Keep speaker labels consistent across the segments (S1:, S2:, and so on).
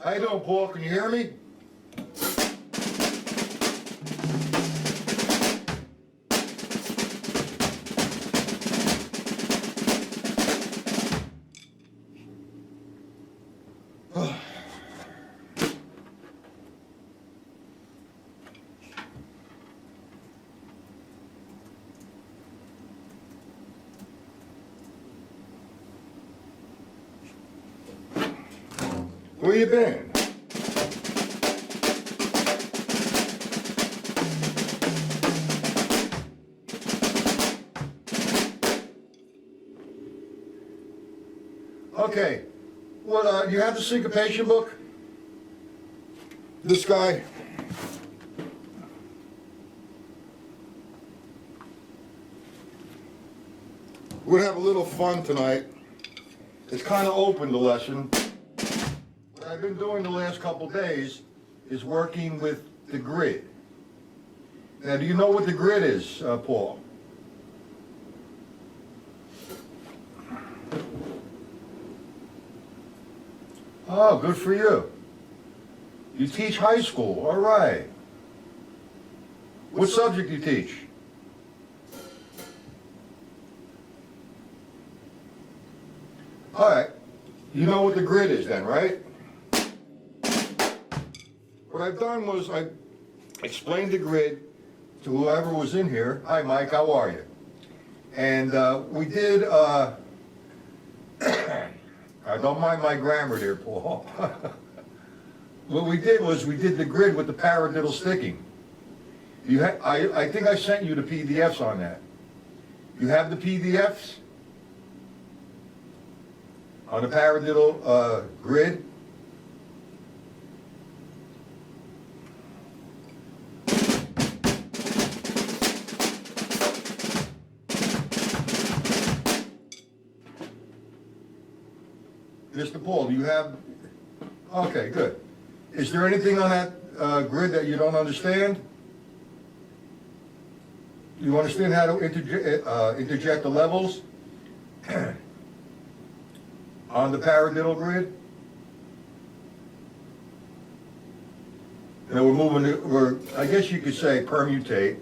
S1: How you doing, Paul? Can you hear me? Where you been? Okay. What, you have the syncopation book? This guy? We're gonna have a little fun tonight. It's kind of open, the lesson. What I've been doing the last couple days is working with the grid. Now, do you know what the grid is, Paul? Oh, good for you. You teach high school, all right. What subject do you teach? All right, you know what the grid is then, right? What I've done was I explained the grid to whoever was in here. Hi, Mike, how are you? And we did, don't mind my grammar there, Paul. What we did was we did the grid with the paradiddle sticking. I think I sent you the PDFs on that. You have the PDFs on the paradiddle grid? Mr. Paul, do you have, okay, good. Is there anything on that grid that you don't understand? You understand how to interject the levels on the paradiddle grid? You know, we're I guess you could say permutate,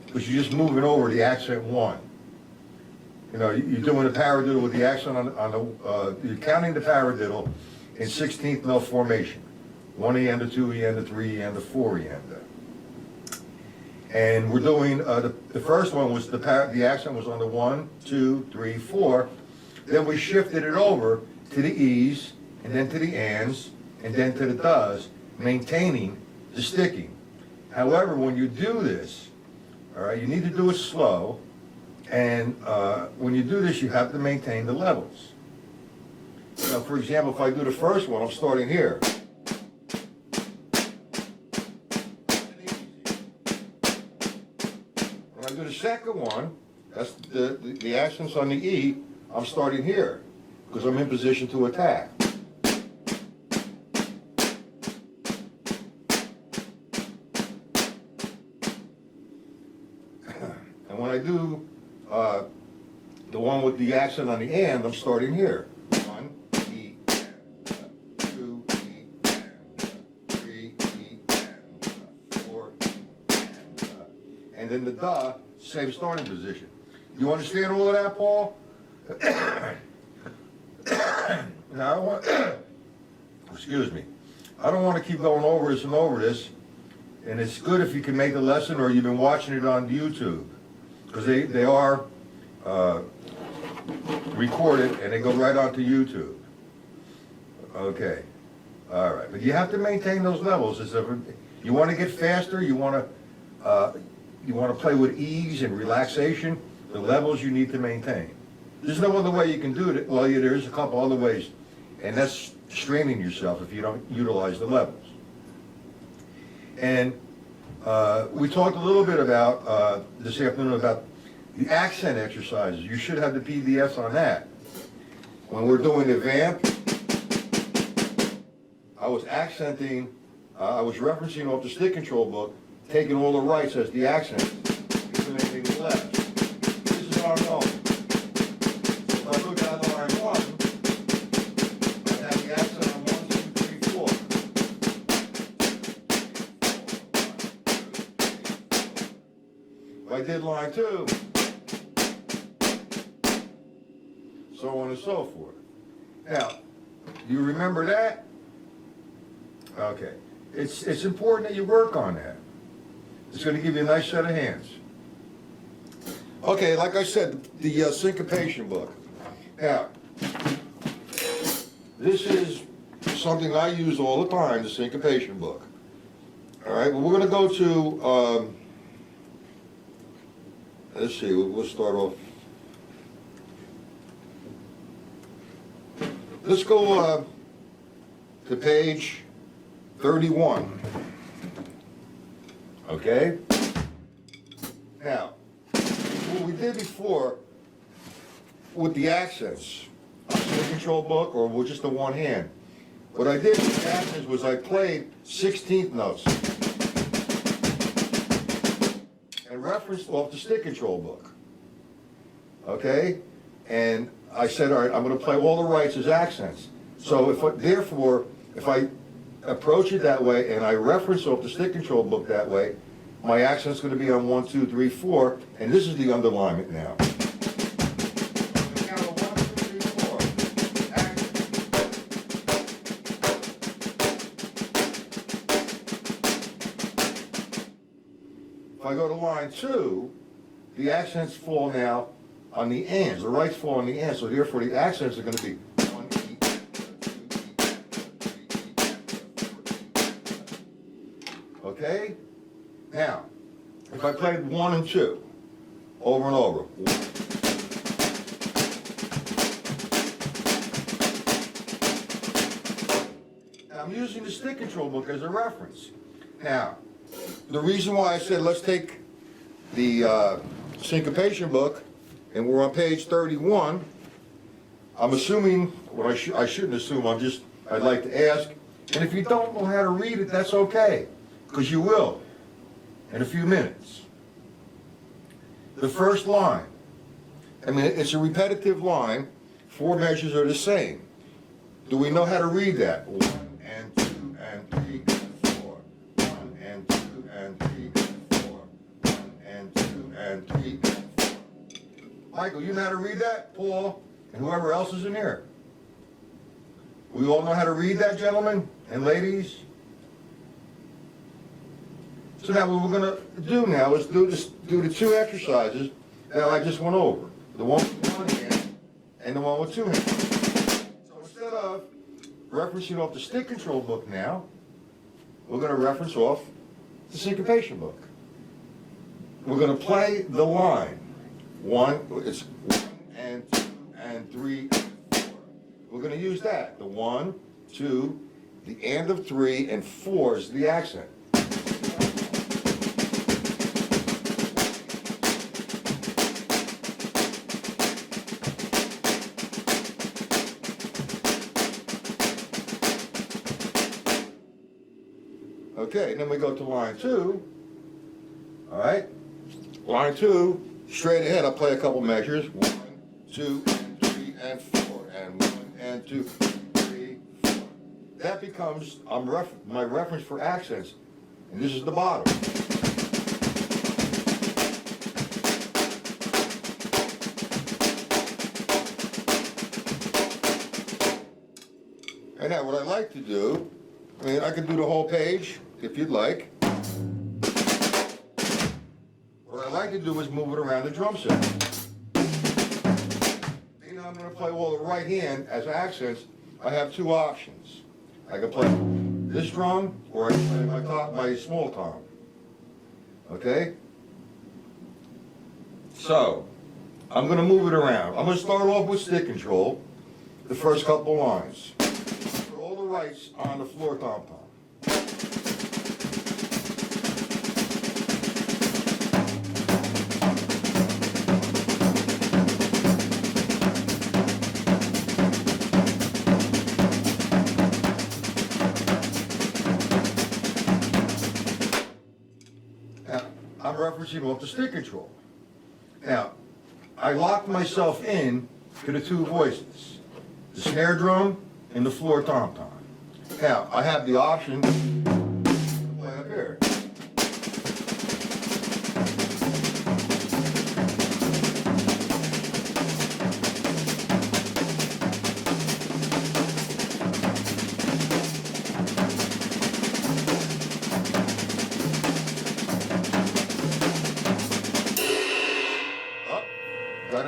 S1: because you're just moving over the accent one. You know, you're doing a paradiddle with the accent on the, you're counting the paradiddle in 16th note formation. 1 eanda, 2 eanda, 3 eanda, 4 eanda. And we're doing, the first one was the accent was on the 1, 2, 3, 4. Then we shifted it over to the E's, and then to the ands, and then to the does, maintaining the sticking. However, when you do this, all right, you need to do it slow. And when you do this, you have to maintain the levels. So, for example, if I do the first one, I'm starting here. When I do the second one, that's the accents on the E, I'm starting here, because I'm in position to attack. And when I do the one with the accent on the and, I'm starting here. 1, E, and, 2, E, and, 3, E, and, 4, E, and then the da, same starting position. You understand all of that, Paul? Now, I don't want, excuse me, I don't want to keep going over this and over this, and it's good if you can make the lesson or you've been watching it on YouTube, because they are recorded and they go right onto YouTube. Okay, all right, but you have to maintain those levels. You want to get faster, you want to play with ease and relaxation, the levels you need to maintain. There's no other way you can do it. Well, there's a couple other ways, and that's straining yourself if you don't utilize the levels. And we talked a little bit about this afternoon about the accent exercises. You should have the PDFs on that. When we're doing the vamp, I was accenting, I was referencing off the stick control book, taking all the rights as the accent, eliminating the left. This is what I'm going. So if I look at line 1, I have the accent on 1, 2, 3, 4. I did line 2, so on and so forth. Now, do you remember that? Okay. It's important that you work on that. It's going to give you a nice set of hands. Okay, like I said, the syncopation book. Now, this is something I use all the time, the syncopation book. All right, well, we're going to go to, let's see, we'll start off. Let's go to page 31. Okay? Now, what we did before with the accents, on the control book or with just the one hand, what I did with the accents was I played 16th notes and referenced off the stick control book. Okay? And I said, all right, I'm going to play all the rights as accents. So therefore, if I approach it that way and I reference off the stick control book that way, my accent's going to be on 1, 2, 3, 4, and this is the underlinement now. Count of 1, 2, 3, 4. Accent. If I go to line 2, the accents fall now on the ands. The rights fall on the ands, so therefore the accents are going to be 1 E, 2 E, 3 E, okay? Now, if I played 1 and 2 over and over. Now, I'm using the stick control book as a reference. Now, the reason why I said let's take the syncopation book, and we're on page 31, I'm assuming, what I shouldn't assume, I'd like to ask, and if you don't know how to read it, that's okay, because you will in a few minutes. The first line, I mean, it's a repetitive line, 4 measures are the same. Do we know how to read that? 1 and 2 and 3 and 4. 1 and 2 and 3 and 4. 1 and 2 and 3 and 4. Michael, you know how to read that? Paul, and whoever else is in here. We all know how to read that, gentlemen and ladies? So now what we're going to do now is do the 2 exercises that I just went over. The one with 1 hand and the one with 2 hands. So instead of referencing off the stick control book now, we're going to reference off the syncopation book. We're going to play the line. It's 1 and 2 and 3 and 4. We're going to use that. The 1, 2, the and of 3, and 4 is the accent. Okay, then we go to line 2. All right, line 2. Straight ahead, I'll play a couple measures. 1, 2, and 3, and 4, and 1, and 2, 3, 4. That becomes my reference for accents, and this is the bottom. And now, what I like to do, I mean, I can do the whole page if you'd like. What I like to do is move it around the drum set. You know, I'm going to play all the right hand as accents. I have 2 options. I can play this drum, or I can play my small tom. Okay? So, I'm going to move it around. I'm going to start off with stick control, the first couple lines. Put all the rights on the floor tom tom. I'm referencing off the stick control. Now, I locked myself in to the 2 voices, the snare drum and the floor tom-tom. Now, I have the option to play up here.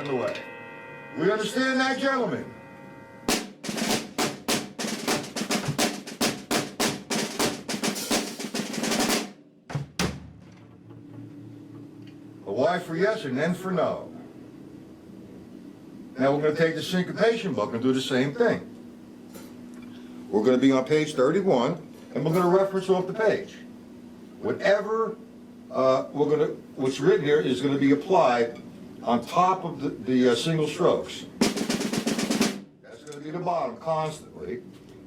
S1: in the way. We understand that, gentlemen? A Y for yes and N for no. Now we're going to take the syncopation book and do the same thing. We're going to be on page 31, and we're going to reference off the page. Whatever what's written here is going to be applied on top of the single strokes. That's going to be the bottom constantly,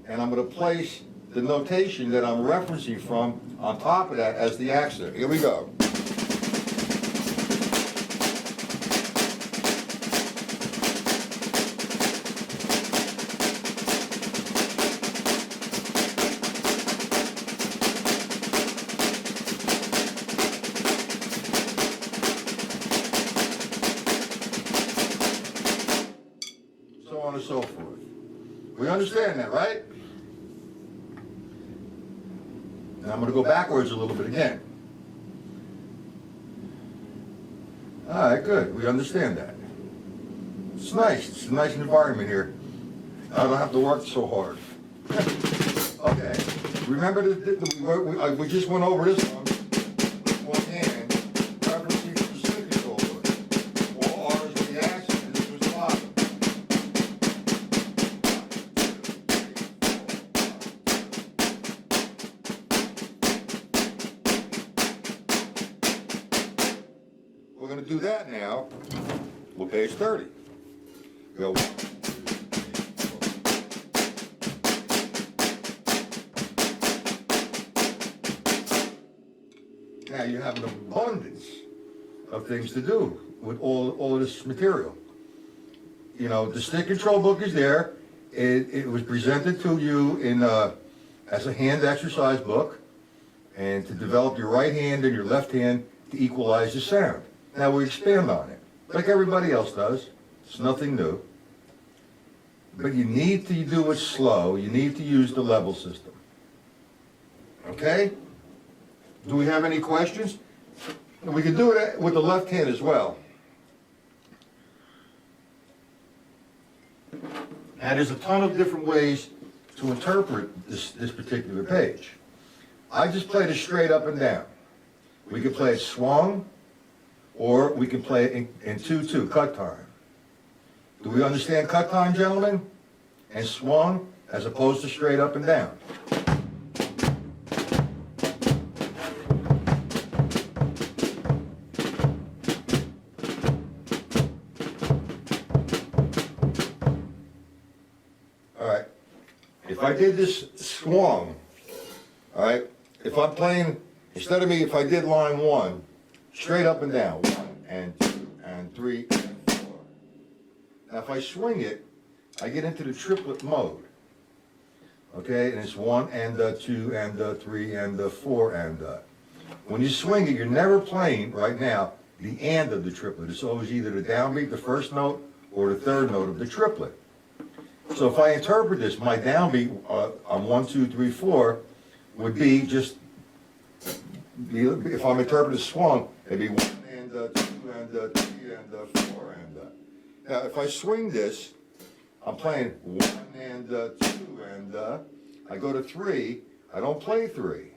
S1: and I'm going to place the notation that I'm referencing from on top of that as the accent. Here we go. So on and so forth. We understand that, right? And I'm going to go backwards a little bit again. All right, good. We understand that. It's nice. It's a nice environment here. I don't have to work so hard. Okay. Remember that we just went over this one with one hand, referencing to the second shoulder. All R's with the accent, and this was the bottom. We're going to do that now with page 30. Go. Now you have an abundance of things to do with all of this material. You know, the stick control book is there. It was presented to you in as a hand exercise book, and to develop your right hand and your left hand to equalize the sound. Now we expand on it, like everybody else does. It's nothing new. But you need to do it slow. You need to use the level system. Okay? Do we have any questions? We can do it with the left hand as well. And there's a ton of different ways to interpret this particular page. I just played it straight up and down. We can play it swung, or we can play it in 2-2, cut time. Do we understand cut time, gentlemen? And swung as opposed to straight up and down. All right. If I did this swung, all right, if I'm playing, instead of me, if I did line 1, straight up and down, 1 and 2 and 3 and 4. Now if I swing it, I get into the triplet mode. Okay, and it's 1 and 2 and 3 and 4 and. When you swing it, you're never playing right now the and of the triplet. It's always either the downbeat, the first note, or the third note of the triplet. So if I interpret this, my downbeat on 1, 2, 3, 4 would be just, if I'm interpreting swung, it'd be 1 and 2 and 3 and 4 and. Now if I swing this, I'm playing 1 and 2 and I go to 3, I don't play 3,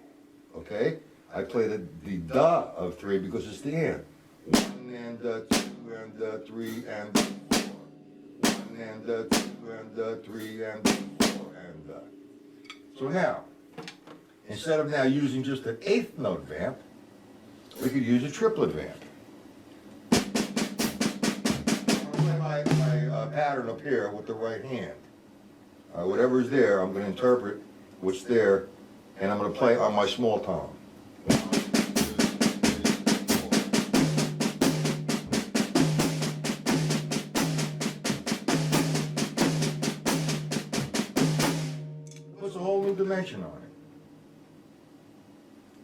S1: okay? I play the da of 3 because it's the and. 1 and 2 and 3 and 4. 1 and 2 and 3 and 4 and. So now, instead of now using just an 8th note vamp, we could use a triplet vamp. I'm going to play my pattern up here with the right hand. Whatever's there, I'm going to interpret what's there, and I'm going to play on my small tom. Puts a whole new dimension on it.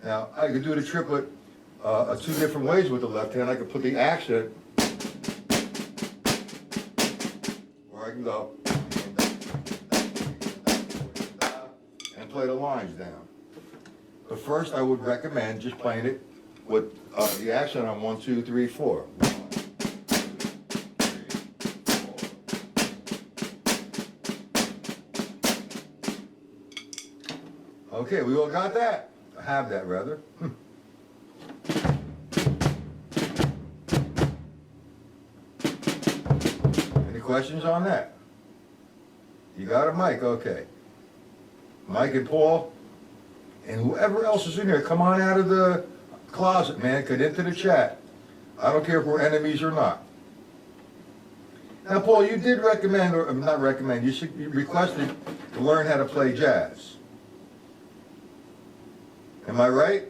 S1: Now, I could do the triplet 2 different ways with the left hand. I could put the accent, or I can go and play the lines down. But first, I would recommend just playing it with the accent on 1, 2, 3, 4. 1, 2, 3, Okay, we all got that? I have that, rather. Any questions on that? You got a mic, okay. Mike and Paul, and whoever else is in there, come on out of the closet, man. Get into the chat. I don't care if we're enemies or not. Now, Paul, you did recommend, or not recommend, you requested to learn how to play jazz. Am I right?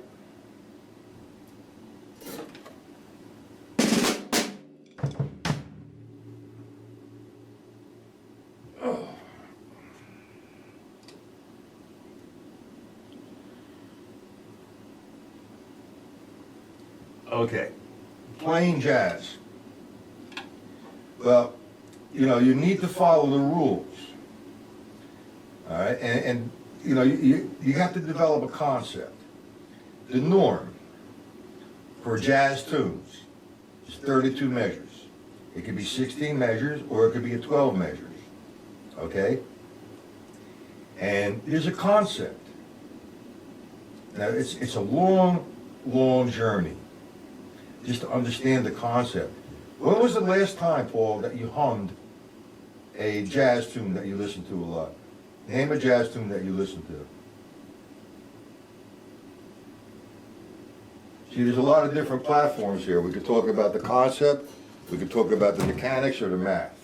S1: Oh. Okay, playing jazz. Well, you know, you need to follow the rules. All right, and you know, you have to develop a concept. The norm for jazz tunes is 32 measures. It could be 16 measures or it could be a 12 measures. Okay? And there's a concept. Now, it's a long, long journey just to understand the concept. When was the last time, Paul, that you hummed a jazz tune that you listen to a lot? Name a jazz tune that you listen to. See, there's a lot of different platforms here. We could talk about the concept, we could talk about the mechanics or the math.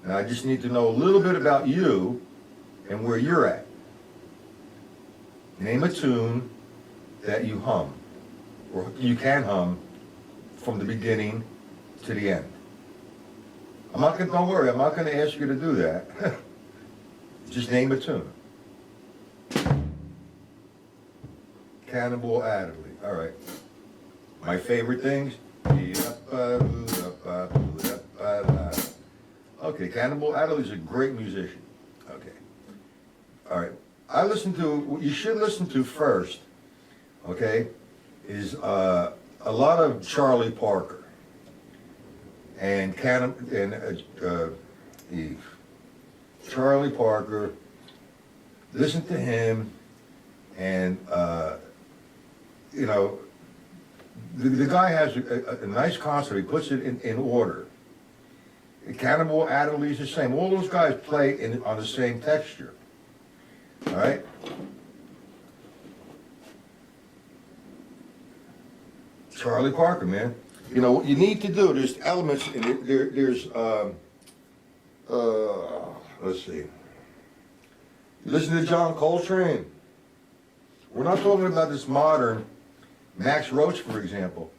S1: And I just need to know a little bit about you and where you're at. Name a tune that you hum, or you can hum from the beginning to the end. Don't worry, I'm not going to ask you to do that. Just name a tune. Cannonball Adderley. All right. My favorite things. Okay, Cannonball Adderley's a great musician. Okay. All right. What you should listen to first, okay, is a lot of Charlie Parker and Charlie Parker. Listen to him, and you know, the guy has a nice concept. He puts it in order. Cannonball Adderley's the same. All those guys play on the same texture. All right. Charlie Parker, man. You know what you need to do. There's elements in it. There's let's see. You listen to John Coltrane. We're not talking about this modern Max Roach, for example.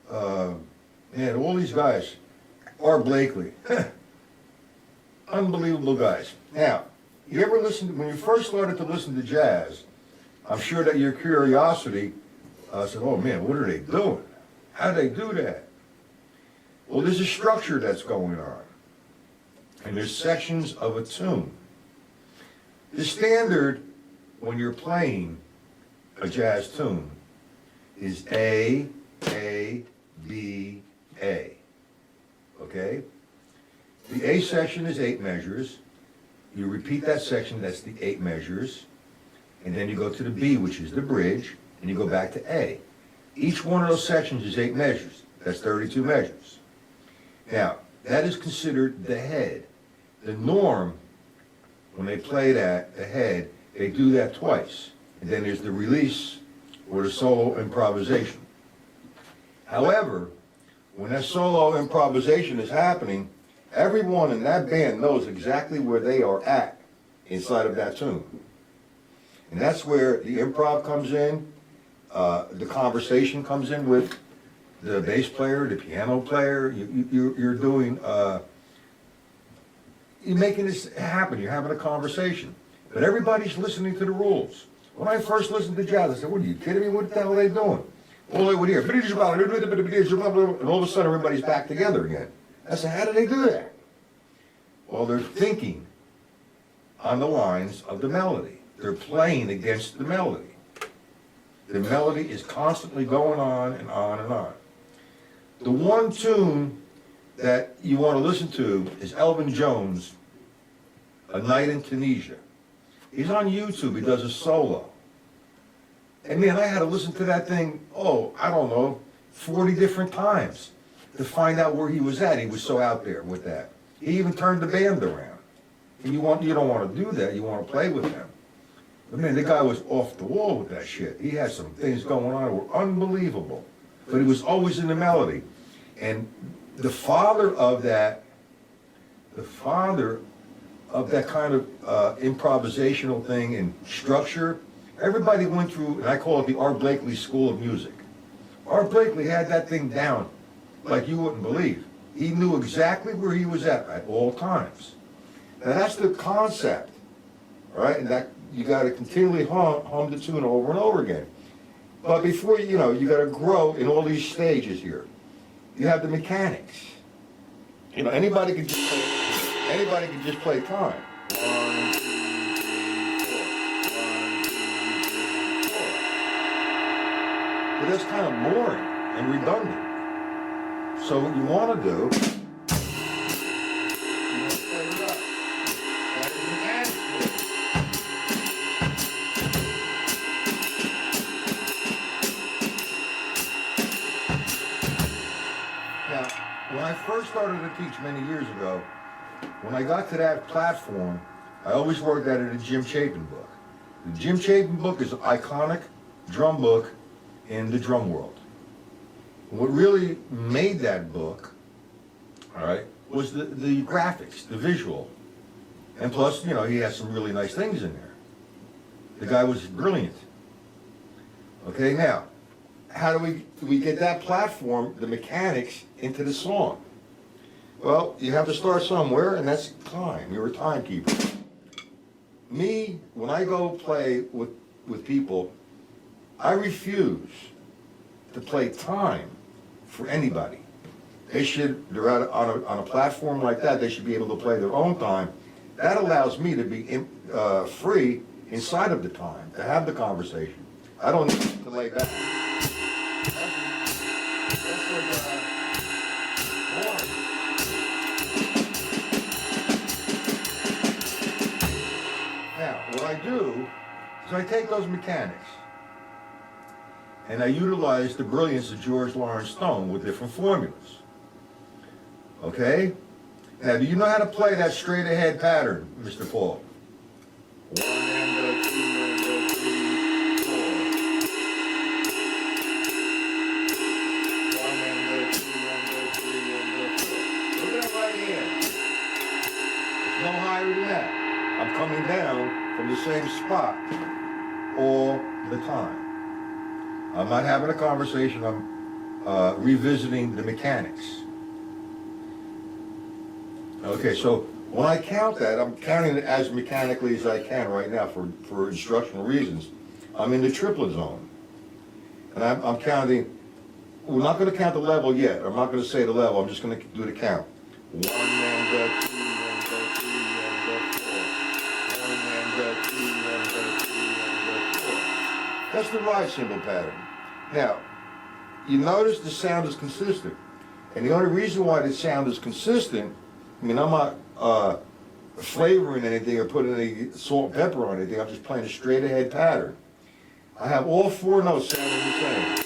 S1: Man, all these guys. Art Blakely. Unbelievable guys. Now, you ever listen, when you first started to listen to jazz, I'm sure that your curiosity said, oh man, what are they doing? How do they do that? Well, there's a structure that's going on. And there's sections of a tune. The standard when you're playing a jazz tune is A, B, A. Okay? The A section is 8 measures. You repeat that section, that's the 8 measures. And then you go to the B, which is the bridge, and you go back to A. Each one of those sections is 8 measures. That's 32 measures. Now, that is considered the head. The norm, when they play that, the head, they do that twice. And then there's the release or the solo improvisation. However, when that solo improvisation is happening, everyone in that band knows exactly where they are at inside of that tune. And that's where the improv comes in, the conversation comes in with the bass player, the piano player. You're doing, you're making this happen. You're having a conversation. But everybody's listening to the rules. When I first listened to jazz, I said, what are you kidding me? What the hell are they doing? All they would hear, and all of a sudden everybody's back together again. I said, how do they do that? Well, they're thinking on the lines of the melody. They're playing against the melody. The melody is constantly going on and on and on. The one tune that you want to listen to is Elvin Jones' A Night in Tunisia. He's on YouTube, he does a solo. And man, I had to listen to that thing, I don't know, 40 different times to find out where he was at. He was so out there with that. He even turned the band around. And you don't want to do that, you want to play with him. But man, the guy was off the wall with that shit. He had some things going on that were unbelievable. But he was always in the melody. And the father of that kind of improvisational thing and structure, everybody went through, and I call it the Art Blakely School of Music. Art Blakely had that thing down like you wouldn't believe. He knew exactly where he was at all times. Now that's the concept, right? And that you got to continually hum the tune over and over again. But before you got to grow in all these stages here. You have the mechanics. Anybody can just play time. 1, 2, 3, 4. 1, 2, 3, 4. But that's kind of boring and redundant. So what you want to do, you want to play it up. That is mechanics. Now, when I first started to teach many years ago, when I got to that platform, I always worked out of the Jim Chapin book. The Jim Chapin book is an iconic drum book in the drum world. What really made that book, all right, was the graphics, the visual. And plus, he had some really nice things in there. The guy was brilliant. Okay, now, how do we get that platform, the mechanics, into the song? Well, you have to start somewhere, and that's time. You're a timekeeper. Me, when I go play with people, I refuse to play time for anybody. They're out on a platform like that, they should be able to play their own time. That allows me to be free inside of the time, to have the conversation. I don't need to lay back. Now, what I do is I take those mechanics and I utilize the brilliance of George Lawrence Stone with different formulas. Okay? Now, do you know how to play that straight ahead pattern, Mr. Paul? 1 and 2 and 3, 4. 1 and 2 and 3 and 4. Look at that right here. It's no higher than that. I'm coming down from the same spot all the time. I'm not having a conversation, I'm revisiting the mechanics. Okay, so when I count that, I'm counting it as mechanically as I can right now for instructional reasons. I'm in the triplet zone. And I'm counting, we're not going to count the level yet. I'm not going to say the level, I'm just going to do the count. 1 and 2 and 3 and 4. 1 and 2 and 3 and 4. That's the ride cymbal pattern. Now, you notice the sound is consistent. And the only reason why the sound is consistent, I'm not flavoring anything or putting any salt and pepper on anything, I'm just playing a straight ahead pattern. I have all 4 notes sounding the same.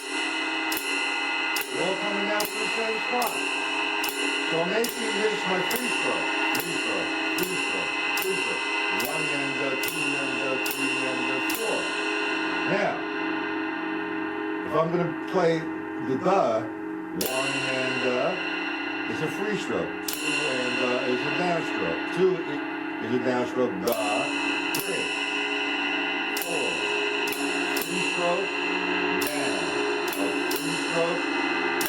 S1: They're all coming out from the same spot. So I'm making this my free stroke. Free stroke, free stroke, free stroke. 1 and 2 and 3 and 4. Now, if I'm going to play the da, 1 and is a free stroke, 2 and is a downstroke, 2 is a downstroke, da, 3, 4, free stroke, down, a free stroke,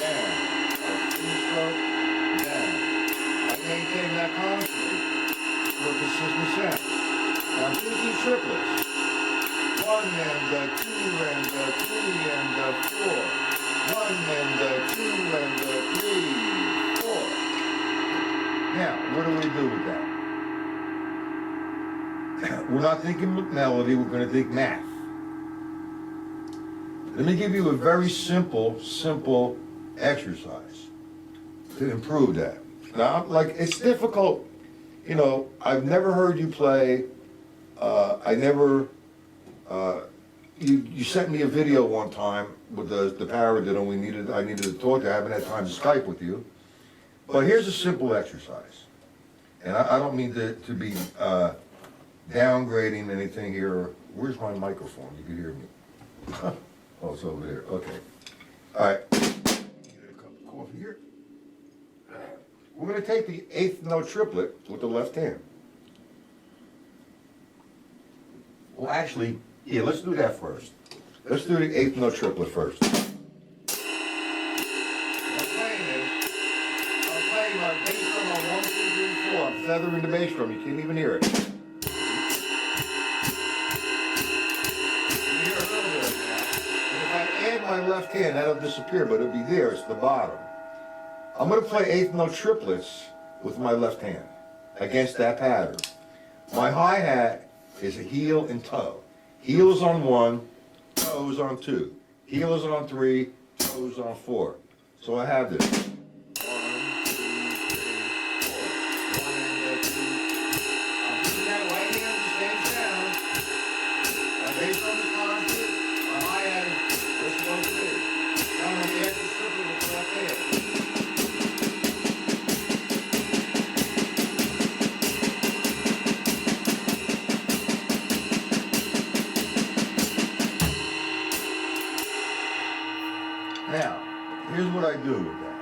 S1: down, a free stroke, down. I maintain that constantly for a consistent sound. Now I'm thinking triplets. 1 and 2 and 3 and 4. 1 and 2 and 3, 4. Now, what do we do with that? We're not thinking melody, we're going to think math. Let me give you a very simple exercise to improve that. Now, it's difficult, I've never heard you play I never, you sent me a video one time with the paradiddle I needed to talk to, I haven't had time to Skype with you. But here's a simple exercise. And I don't mean to be downgrading anything here. Where's my microphone? You can hear me. Oh, it's over there, okay. All right, get a cup of coffee here. We're gonna take the eighth note triplet with the left hand. Well, actually, yeah, let's do that first. Let's do the eighth note triplet first. What I'm playing is, I'm playing my bass drum on 1, 2, 3, 4. I'm feathering the bass drum, you can't even hear it. My left hand, that'll disappear, but it'll be there, it's the bottom. I'm gonna play eighth note triplets with my left hand against that pattern. My hi-hat is a heel and toe. Heel is on 1, toe is on 2. Heel is on 3, toe is on 4. So I have this. 1, 2, 3, 4. 1 and 2. I'm putting that right hand the same sound. My bass drum is constant. My hi-hat is let's go through. I'm going to be extra simple with the left hand. Now, here's what I do with that.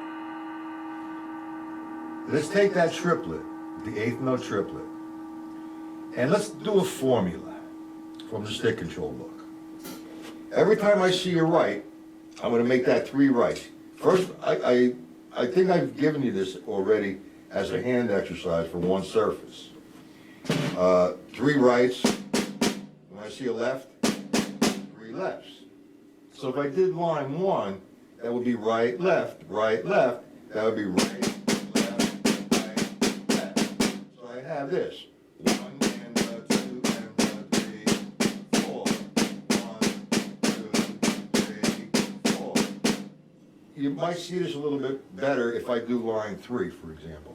S1: Let's take that triplet, the eighth note triplet, and let's do a formula from the stick control book. Every time I see a right, I'm going to make that 3 rights. First, I think I've given you this already as a hand exercise for one surface. 3 rights. When I see a left, 3 lefts. So if I did line 1, that would be right, left, right, left. That would be right, left, right, left. So I have this. 1 and 2 and 3, 4. 1, 2, 3, 4. You might see this a little bit better if I do line 3, for example.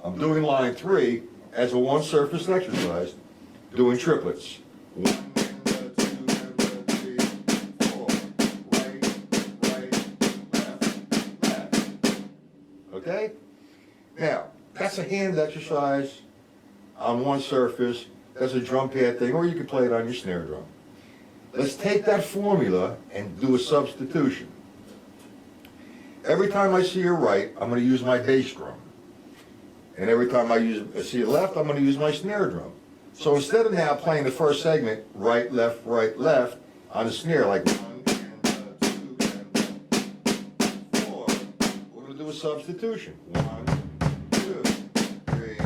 S1: I'm doing line 3 as a one surface exercise, doing triplets. 1 and 2 and 3, 4. Right, left, left. Okay? Now, that's a hand exercise on one surface. That's a drum pad thing, or you can play it on your snare drum. Let's take that formula and do a substitution. Every time I see a right, I'm going to use my bass drum. And every time I see a left, I'm going to use my snare drum. So instead of now playing the first segment, right, left, on the snare, like 1 and 2 and 4, we're going to do a substitution. 1, 2, 3,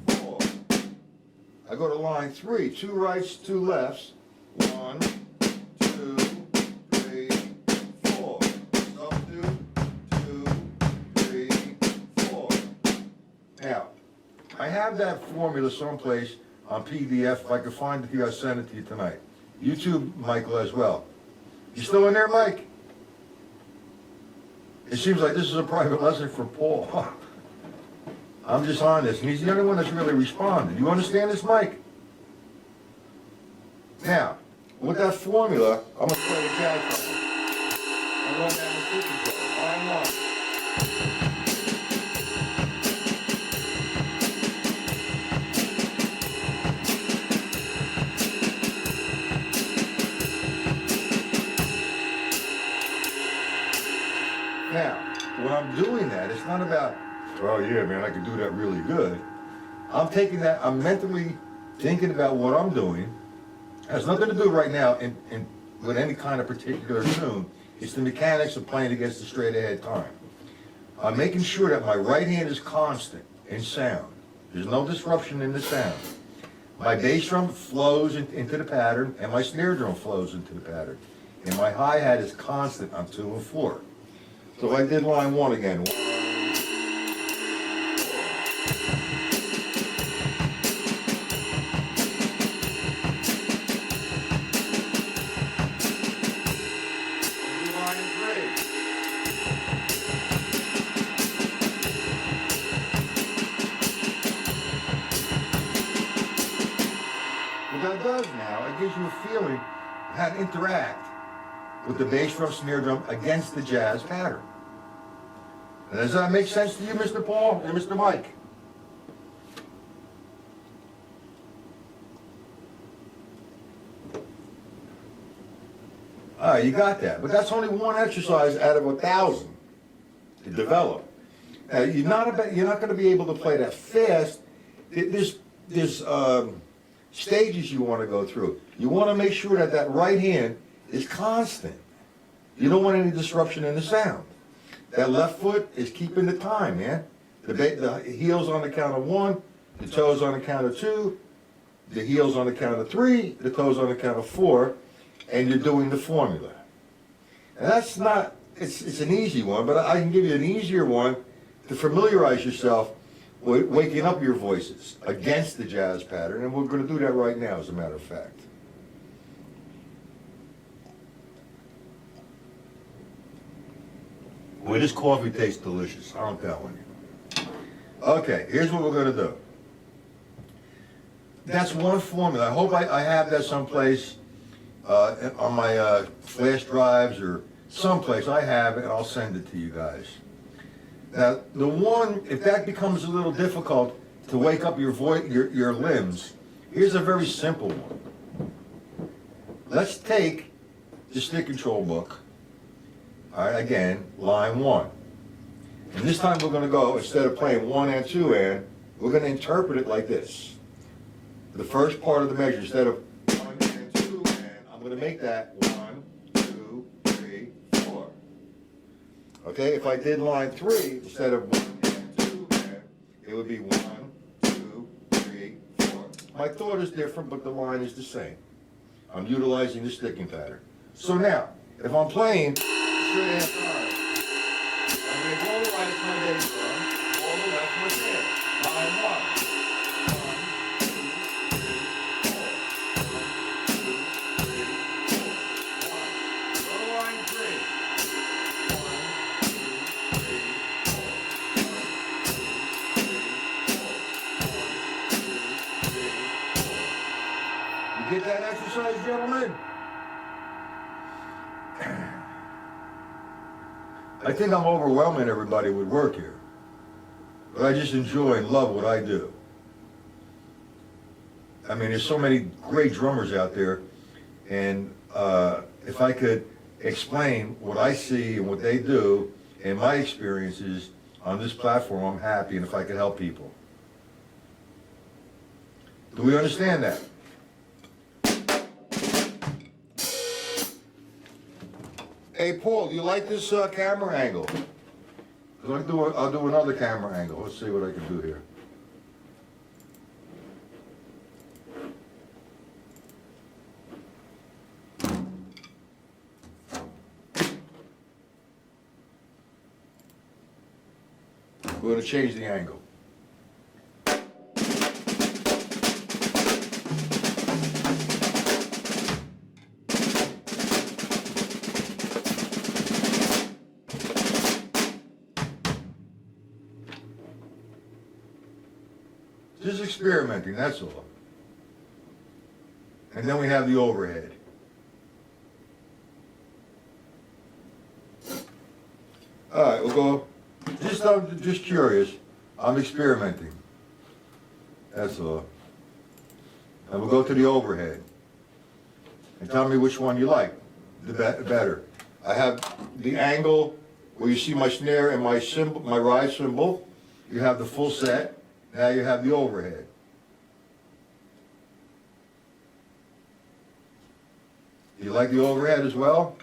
S1: 4. I go to line 3, 2 rights, 2 lefts. 1, 2, 3, 4. Substitute. 2, 3, 4. Now, I have that formula someplace on PDF. If I can find it to you, I'll send it to you tonight. YouTube, Michael, as well. You still in there, Mike? It seems like this is a private lesson for Paul. I'm just on this, and he's the only one that's really responded. You understand this, Mike? Now, with that formula, I'm going to play the jazz song. I'm going down the stick control. Line 1. Now, when I'm doing that, it's not about, oh yeah, man, I can do that really good. I'm taking that, I'm mentally thinking about what I'm doing. It has nothing to do right now with any kind of particular tune. It's the mechanics of playing against the straight ahead time. I'm making sure that my right hand is constant in sound. There's no disruption in the sound. My bass drum flows into the pattern, and my snare drum flows into the pattern. And my hi-hat is constant on 2 and 4. So if I did line 1 again. 1, 2, 4. What that you a feeling of how to interact with the bass drum, snare drum against the jazz pattern. And does that make sense to you, Mr. Paul and Mr. Mike? All right, you got that. But that's only one exercise out of 1,000 to develop. Now, you're not going to be able to play that fast. There's stages you want to go through. You want to make sure that that right hand is constant. You don't want any disruption in the sound. That left foot is keeping the time, man. The heels on the count of 1, the toes on the count of 2, the heels on the count of 3, the toes on the count of 4, and you're doing the formula. And that's not, it's an easy one, but I can give you an easier one to familiarize yourself with waking up your voices against the jazz pattern, and we're going to do that right now, as a matter of fact. Boy, this coffee tastes delicious, I'm telling you. Okay, here's what we're going to do. That's one formula. I hope I have that someplace on my flash drives or someplace. I have it, and I'll send it to you guys. Now, the one, if that becomes a little difficult to wake up your limbs, here's a very simple one. Let's take the stick control book. All right, again, line 1. And this time we're going to go, instead of playing 1 and 2 and, we're going to interpret it like this. The first part of the measure, instead of 1 and 2 and, I'm going to make that 1, 2, 3, 4. Okay, if I did line 3, instead of 1 and 2 and, it would be 1, 2, 3, 4. My thought is different, but the line is the same. I'm utilizing the sticking pattern. So now, if I'm playing straight ahead 5, I'm going to go all the right to my bass drum, all the left my snare. Line 1. Get that exercise, gentlemen? I think I'm overwhelming everybody with work here, but I just enjoy and love what I do. I mean, there's so many great drummers out there, and if I could explain what I see and what they do and my experiences on this platform, I'm happy, and if I could help people. Do we understand that? Hey, Paul, do you like this camera angle? 'Cause I'll do another camera angle. Let's see what I can do here. We're going to change the angle. Just experimenting, that's all. And then we have the overhead. All right, we'll go. I'm just curious. I'm experimenting. That's all. And we'll go to the overhead. And tell me which one you like, the better. I have the angle where you see my snare and my cymbal, my ride cymbal. You have the full set. Now you have the overhead. You like the overhead as well?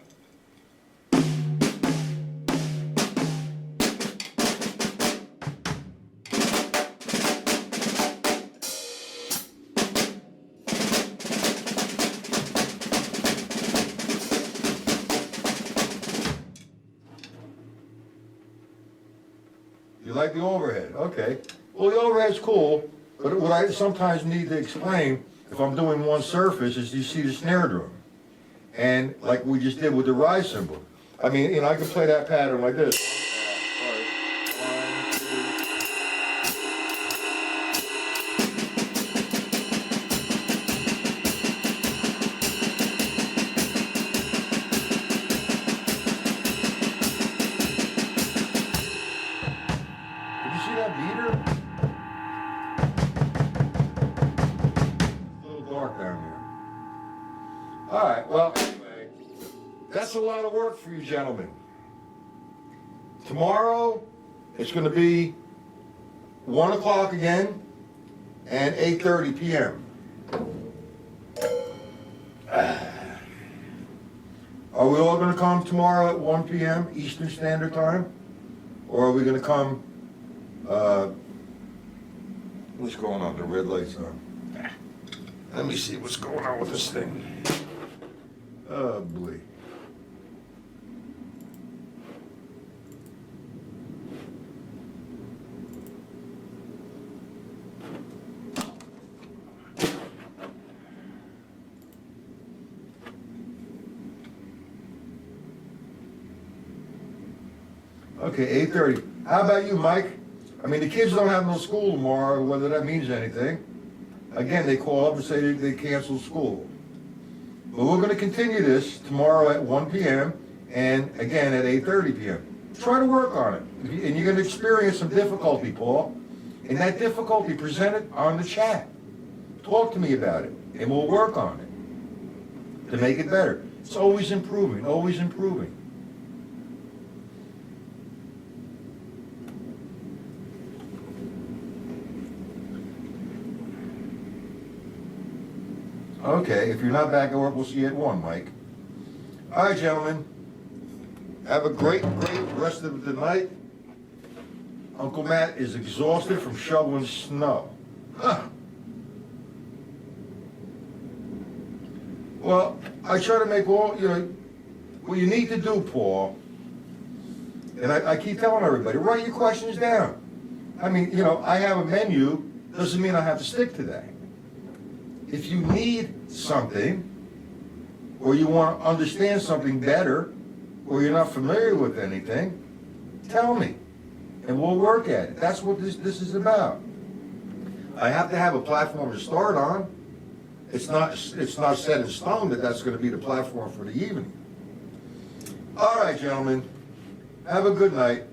S1: You like the overhead? Okay. Well, the overhead's cool, but what I sometimes need to explain, if I'm doing one surface, is you see the snare drum. And like we just did with the ride cymbal. I mean, you know, I can play that pattern like this. that's a lot of work for you gentlemen. Tomorrow, it's gonna be 1 o'clock again and 8:30 p.m. Are we all gonna come tomorrow at 1 p.m. Eastern Standard Time? Or are we gonna come, what's going on? The red light's on. Let me see what's going on with this thing. Oh, boy. Okay, 8:30. How about you, Mike? I mean, the kids don't have no school tomorrow, whether that means anything. Again, they call up and say they canceled school. But we're gonna continue this tomorrow at 1 p.m. and again at 8:30 p.m. Try to work on it. And you're gonna experience some difficulty, Paul. And that difficulty, present it on the chat. Talk to me about it, and we'll work on it to make it better. It's always improving, always improving. Okay, if you're not back at work, we'll see you at 1, Mike. All right, gentlemen. Have a great rest of the night. Uncle Matt is exhausted from shoveling snow. Huh. Well, I try to make all, what you need to do, Paul, and I keep telling everybody, write your questions down. I mean, I have a menu, doesn't mean I have to stick to that. If you need something, or you want to understand something better, or you're not familiar with anything, tell me, and we'll work at it. That's what this is about. I have to have a platform to start on. It's not set in stone that that's going to be the platform for the evening. All right, gentlemen, have a good night.